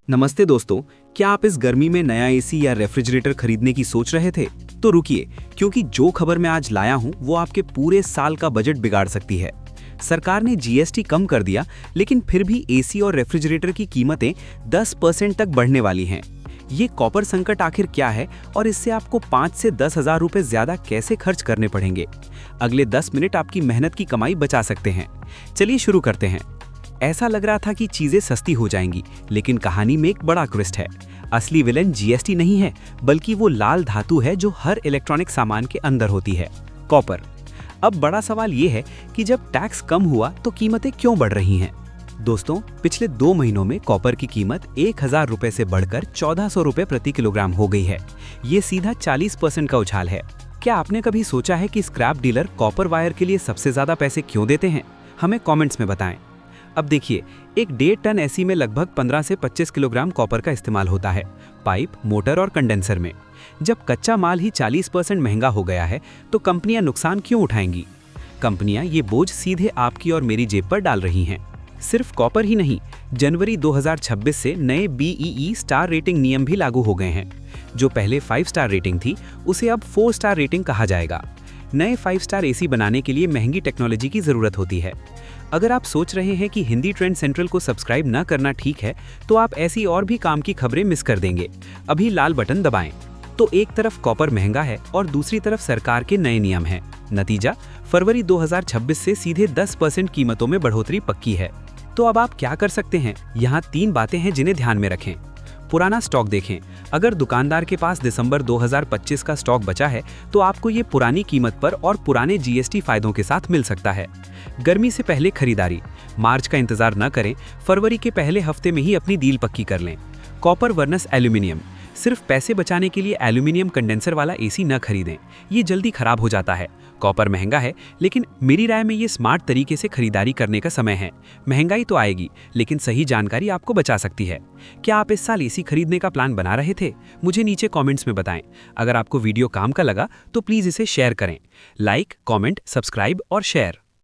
नमस्ते दोस्तों, क्या आप इस गर्मी में नया एसी या रेफ्रिजरेटर खरीदने की सोच रहे थे? तो रुकिए, क्योंकि जो खबर मैं आज लाया हूं वो आपके पूरे साल का बजट बिगाड़ सकती है। सरकार ने जीएसटी कम कर दिया, लेकिन फिर भी एसी और रेफ्रिजरेटर की कीमतें 10% तक बढ़ने वाली हैं। ये कॉपर संकट आखिर क्या है और इससे आपको 5 से 10 हजार रुपए ज्यादा कैसे खर्च करने पड़ेंगे? अगले 10 मिनट आपकी मेहनत की कमाई बचा सकते हैं। चलिए शुरू करते हैं। ऐसा लग रहा था कि चीजें सस्ती हो जाएंगी, लेकिन कहानी में एक बड़ा ट्विस्ट है। असली विलेन जीएसटी नहीं है, बल्कि वो लाल धातु है जो हर इलेक्ट्रॉनिक सामान के अंदर होती है, कॉपर। अब बड़ा सवाल ये है कि जब टैक्स कम हुआ तो कीमतें क्यों बढ़ रही हैं? दोस्तों, पिछले 2 महीनों में कॉपर की कीमत 1000 रुपए से बढ़कर 1400 रुपए प्रति किलोग्राम हो गई है। ये सीधा 40% का उछाल है। क्या आपने कभी सोचा है कि स्क्रैप डीलर कॉपर वायर के लिए सबसे ज्यादा पैसे क्यों देते हैं? हमें कॉमेंट्स में बताएं। अब देखिए, एक 1.5 टन एसी में लगभग 15 से 25 किलोग्राम कॉपर का इस्तेमाल होता है, पाइप, मोटर और कंडेंसर में। जब कच्चा माल ही 40% महंगा हो गया है, तो कंपनियां नुकसान क्यों उठाएंगी? कंपनियां ये बोझ सीधे आपकी और मेरी जेब पर डाल रही हैं। सिर्फ कॉपर ही नहीं, जनवरी 2026 से नए बीईई स्टार रेटिंग नियम भी लागू हो गए हैं। जो पहले 5 स्टार रेटिंग थी, उसे अब 4 स्टार रेटिंग कहा जाएगा। नए 5 स्टार एसी बनाने के लिए महंगी टेक्नोलॉजी की जरूरत होती है। अगर आप सोच रहे हैं कि हिंदी ट्रेंड सेंट्रल को सब्सक्राइब न करना ठीक है, तो आप ऐसी और भी काम की खबरें मिस कर देंगे। अभी लाल बटन दबाएं। तो एक तरफ कॉपर महंगा है और दूसरी तरफ सरकार के नए नियम हैं। नतीजा, फरवरी 2026 से सीधे 10% कीमतों में बढ़ोतरी पक्की है। तो अब आप क्या कर सकते हैं? यहाँ 3 बातें हैं जिन्हें ध्यान में रखें। पुराना स्टॉक देखें। अगर दुकानदार के पास दिसंबर 2025 का स्टॉक बचा है, तो आपको ये पुरानी कीमत पर और पुराने जीएसटी फायदों के साथ मिल सकता है। गर्मी से पहले खरीदारी। मार्च का इंतजार न करें, फरवरी के पहले हफ्ते में ही अपनी डील पक्की कर लें। Copper वर्नस aluminium. सिर्फ पैसे बचाने के लिए एल्यूमिनियम कंडेंसर वाला एसी न खरीदें, ये जल्दी खराब हो जाता है। कॉपर महंगा है, लेकिन मेरी राय में ये स्मार्ट तरीके से खरीदारी करने का समय है। महंगाई तो आएगी, लेकिन सही जानकारी आपको बचा सकती है। क्या आप इस साल एसी खरीदने का प्लान बना रहे थे? मुझे नीचे कमेंट्स में बताएं। अगर आपको वीडियो काम का लगा तो प्लीज़ इसे शेयर करें। लाइक, कमेंट, सब्सक्राइब और शेयर।